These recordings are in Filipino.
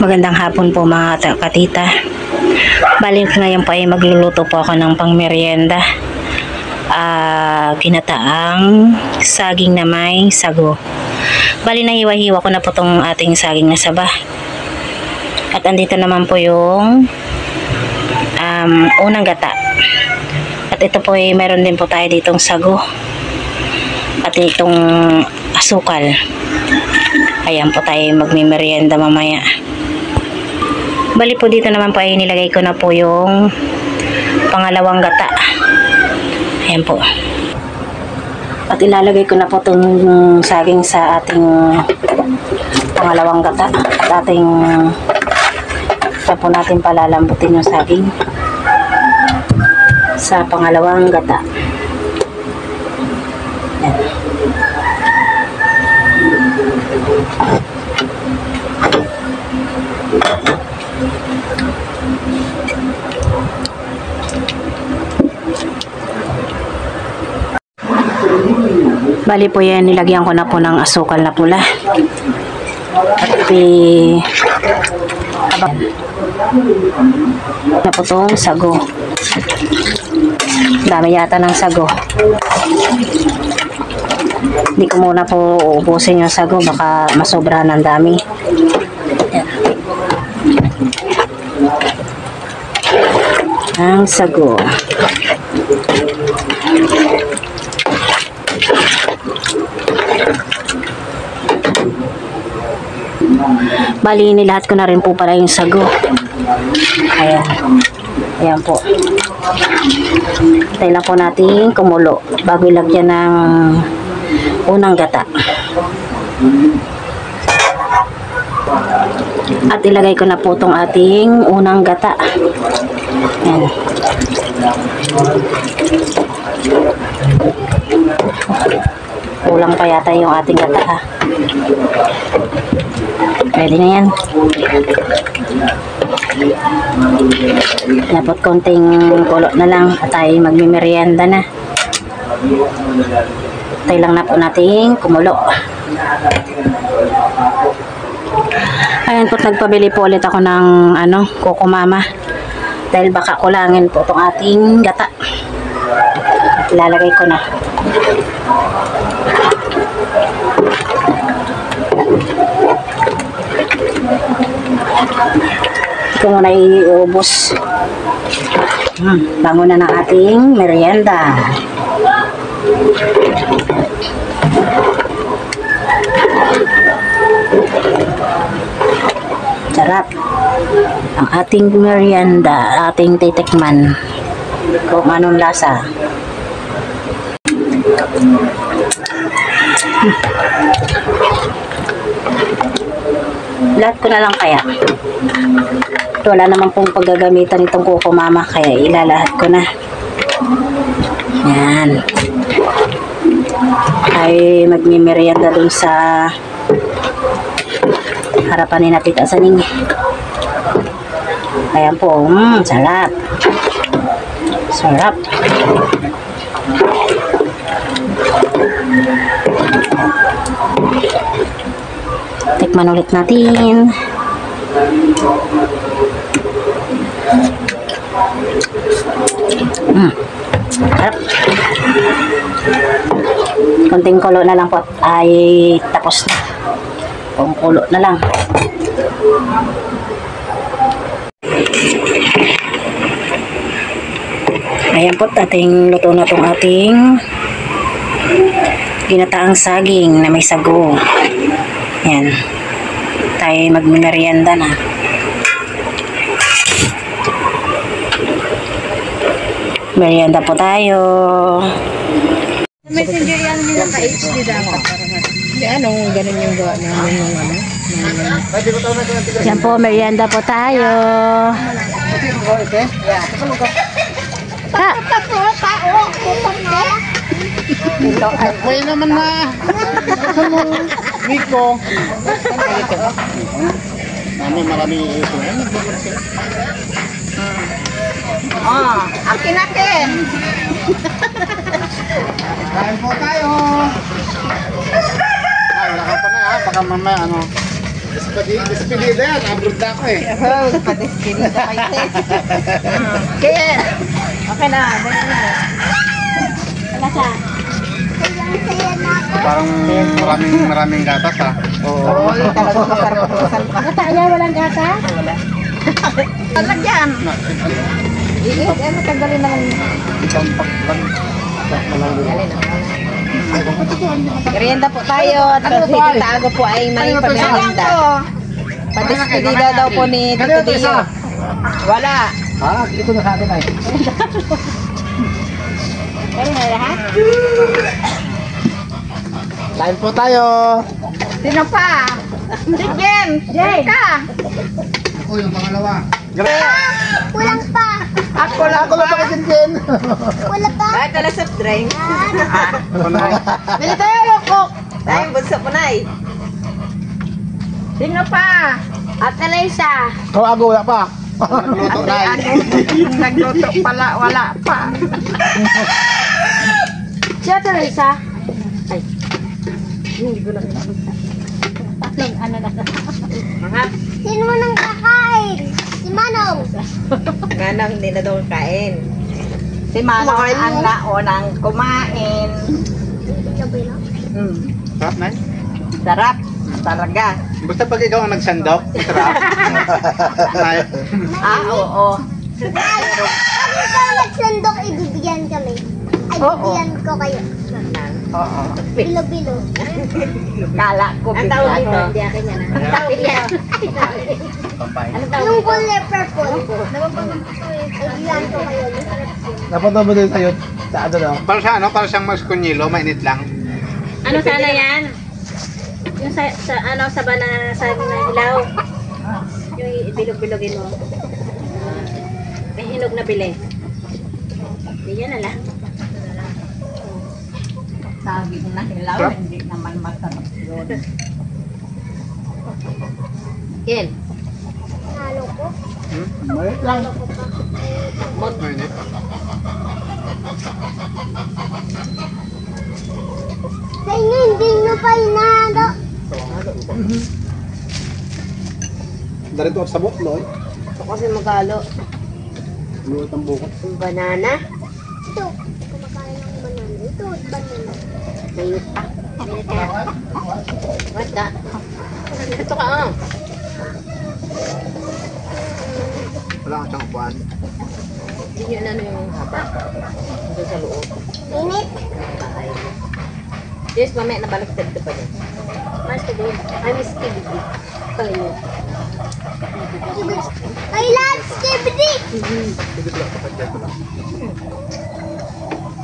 Magandang hapon po mga katita. Balik ngayon po ay magluluto po ako ng pangmeryenda. Ginataang saging na may sago. Bali na hiwa-hiwa ko na po itong ating saging na saba. At andito naman po yung unang gata. At ito po ay meron din po tayo ditong sago. At itong asukal. Ayan po tayo magmimeryenda mamaya. Bali po dito naman po ay nilagay ko na po yung pangalawang gata. Ayan po. At ilalagay ko na po itong saging sa ating pangalawang gata. At ating saan po natin palalambutin yung saging sa pangalawang gata. Ayan. Bali po yan, nilagyan ko na po ng asukal na pula. At na po itong sago. Dami yata ng sago. Hindi ko muna po uubusin yung sago, baka masobra ng dami. Ang sago. Bali, nilahat ko na rin po pala yung sago. Ayan. Ayan po. Tayo lang po natin kumulo bago ilagyan ng unang gata. At ilagay ko na po itong ating unang gata. Ayan. Kulang pa yata yung ating gata ha. Pwede na yan. Dapat konting kulo na lang at tayo magmimeryenda na. Tayo lang na po natin kumulo. Ayan po, nagpabili po ulit ako ng Coco Mama. Dahil baka kulangin po itong ating gata. Ilalagay ko na. Ito muna iubos. Bango na ng ating merienda. Sarap. Ang ating merienda, ating titikman. Kung anong lasa. Lahat ko na lang kaya. Wala naman pong paggagamitan itong Coco Mama, kaya ilalahat ko na. Yan. Ay magmimeryenda dun sa harapan ni Tita Saning. Ayan po. Sarap. Sarap. Tikman ulit natin. Sarap. Konting kulo na lang po ay tapos na. Kung kulo na lang. Ayan po, ating luto na itong ating ginataang saging na may sago. Ayan. Tayo magmimeryenda na. Merienda po tayo. Messenger yan nila ka HD dapat. Ganun yung gawa namin yung Yan po, merienda po tayo. Ha? Pwede naman na. Miko. Marami ito. Akin. Kain po tayo. Wala ka pa na ha. Baka mamaya Despedida yan, abroad na ako eh. Oh, patiskili na kayo. Kaya, okay na. Wala ka. Parang maraming gatas ah. Oo, talaga masarap-masarap pa. Nataya, walang gata? Talagyan. Matanggalin naman. Merienda po tayo. Tapos si Tita Ago po ay may pamerienda. Patiskili daw po ni Tito Dio. Wala. Ah, ito na sa atin ay. Kaya na lahat? Kain po tayo. Sino pa? Si Jen. Jen ka. Ako yung pangalawa. Kulang pa. Ako lang Ako lang pa. pa Jen. Wala pa. Bakit wala soft drink? Panay. Bili tayo, Lokok. Tayong bunso po na eh. Sino pa? At Teresa. Ikaw Ago, wala pa. Nagluto na eh. Nagluto pala, wala pa. Siya Teresa. Mga Sino mo nang kakain? Si Manong. ganang hindi na daw kain. Si Manong ang naunang kumain. Hmm. Sarap na eh. Sarap. Talaga. Basta pag ikaw ang nagsandok, masarap. Ay. Oo. Ano ka nagsandok, ibibigyan kami. Ay, Oo. bibigyan ko kayo. Oo. Bilo-bilo. Kala ko bigla. Hindi akin yan. Ang tawag yan. Yung kulay purple. Ibigyan ko kayo. Napunta mo din sa'yo. Sa ano no? Para sa ano? Para siyang mas kunyilo, mainit lang. Ano sana yan? Yung sa ano, sa banana sa hilaw. Yung bilog-bilogin mo. May hinog na bili. Hindi yan na lang. Saging na hilaw, hindi naman masarap yun. Yan. Halo ko. Mainit lang. Mod. Mainit. Sa inyo, hindi nyo pa inado. Darito at sabot, Loy. Ito kasi magalo. Luot ang bukot. Yung banana. Ito. Kumakain ng banana. Ito, banana. Mayut pa. Mayut ka. What da? Ito ka oh. Wala kang siyang kuhaan. Hindi nyo ano yung haba. Doon sa loob. Init. Ay. Yes, mamaya nabaliktad ka pa dyan. Mas ka doon. Ay, miss Kibidi. Kayo. I love skibidi.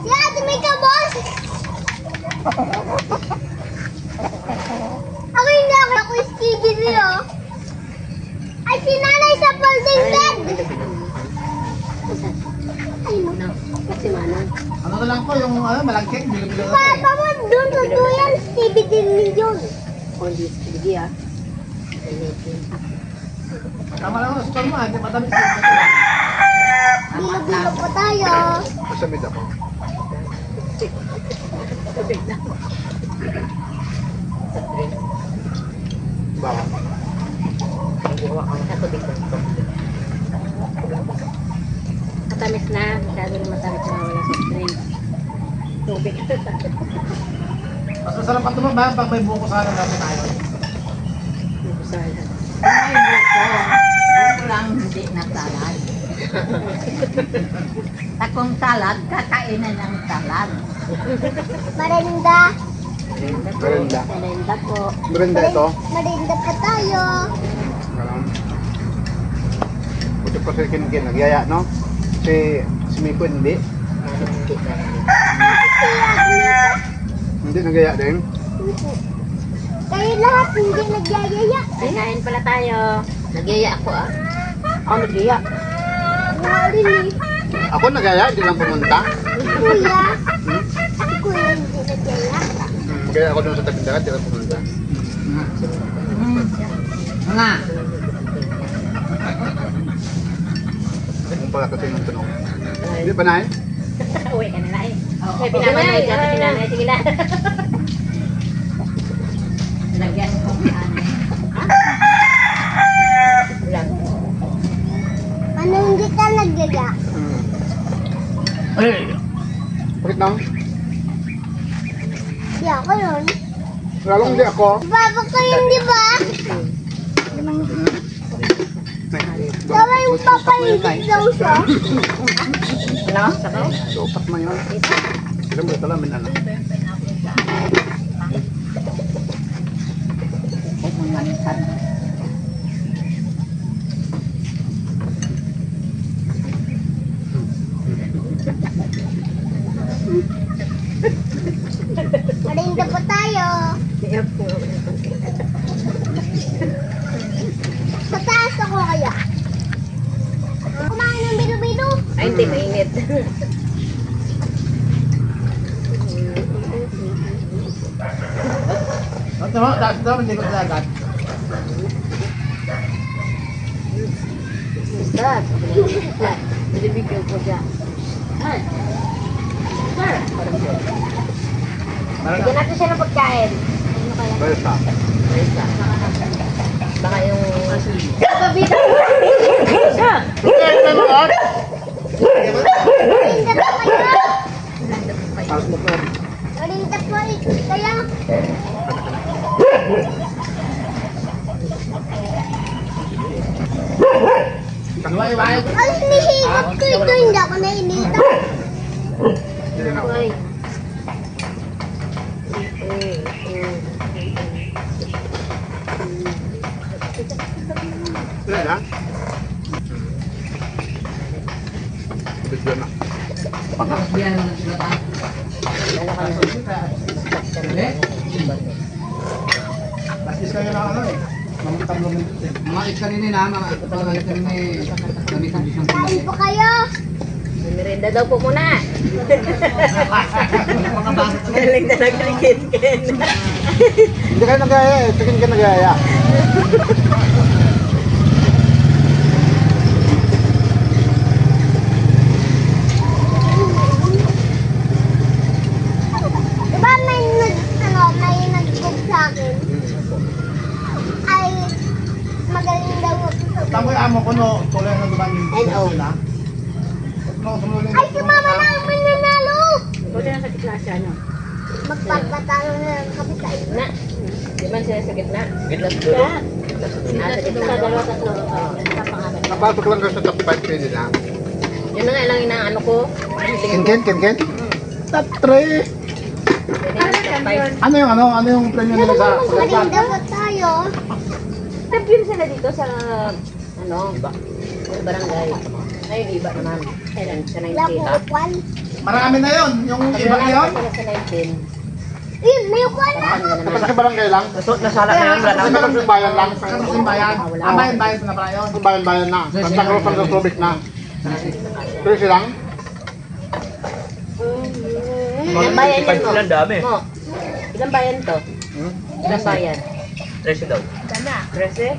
Yeah, tumika boss. Ako hindi ako. Ako skibidi oh. Ay, si nanay sa folding bed. Ay, mo. Ano? Kasi manang. Ano na lang po yung malagkik, bilo-bilo na Papa mo, doon sa duyan, skibidi yun. O, hindi Kibidi ah. Tama lang ang sukal mo, hindi matamis. Bilo-bilo po tayo. Masamid ako. Baka. Nagawa ka sa tubig ko. Matamis na. Masyado na matamis na wala soft drink. Tubig. Mas masarap pa tumaba pag may buko sana natin tayo. Bukusahan. Ay, buko lang hindi na salad. Takong salad, kakainan ng salad. Marinda. Merenda. Talenda po. Merenda ito. Marinda po tayo. Buti pa si Kinkin, nagyaya, no? Si Miko hindi. Hindi nagyaya din. Kayo lahat hindi nagyayaya. Ay, kain pala tayo. Nagyaya ako ah. Ako nagyaya. Wari ni Ako nagyaya, hindi lang pumunta. Kuya. Si Kuya hindi nagyaya. Kaya ako doon sa Tagdagat, hindi lang pumunta. Nga. Kung pala kasi yung tanong. Hindi pa na eh? Uwi ka na na eh. May pinapanood ka si nanay. Sige na. Lagyan ko ano. naggaga. Ay! Bakit nang? Di ako yun. Lalong di ako. Baba ko yun, di ba? Tama yung papaligid daw siya. Sopat mo yun. Kita mo talamin anak. Marinda po tayo. Sa taas ako kaya. Kumain ng bilo-bilo. Ay, hindi mainit. Hindi ko dagat. Stop. Binibigyan ko siya. Bigyan natin siya ng pagkain. Ano kaya? Basta. Baka yung... Marinda po kayo. Marinda po kayo. Alas nihigop ko ito, hindi ako nainita. Hindi na ako. Ay. Hindi na. Bigyan na. Basis kayo lang ano eh. Mga kanina na, mga kanina eh. Gamit ang isang Kain po kayo. May merienda daw po muna. Galing na nagkrikin-kin. Hindi ka nagaya eh. Tingin ka nagaya. Diba may nag-cook sa akin? Ay, magaling daw ako sa Tamoy amo ko no, tuloy na duman yung Hello. sila. No, tumulong Ay, si mama na ang mananalo! Buti na sa gitna siya, no? Magpapatalo na lang kami sa inyo. Na. Di man sila sa gitna. Gitna dulo. Nasa gitna. Sa dalawa tatlo. Napasok lang ka sa top 5 pwede na. Yun na nga lang inaano ko. Ken? Top 3! Ano yung premium nila sa pagkakas? Marinda po tayo. Nag-view sila dito sa ano, sa barangay. Ay, di iba naman. Kailan sa 19. Labukan. Marami na yun, yung iba na yun. Sila sa 19. Yun, may ukuan na. Kapag sa barangay lang? Nasala na yun. Kasi meron sa bayan lang. Sa bayan. Bayan sa na yun. Sa bayan na. Sa Cruz ng Subic na. Pero silang? Ilang bayan yan mo? Mo, ilang bayan to? Ilang bayan? 13 daw. 13?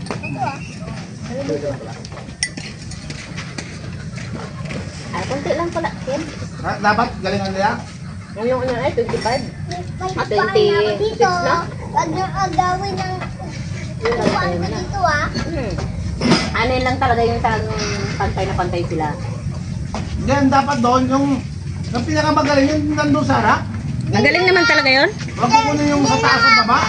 Ay, konti lang pala, Kim. Dapat galingan nila. Yung ano ay, 25. May Ah, ukuan na ako 26 dito. na? Wag nang agawin ng ukuan ko dito ah. Ano yun lang talaga yung talagang pantay na pantay sila. Then dapat doon yung pinakamagaling yung nandun sa harap. Magaling naman talaga yon. Huwag mo kunin yung sa taas at baba.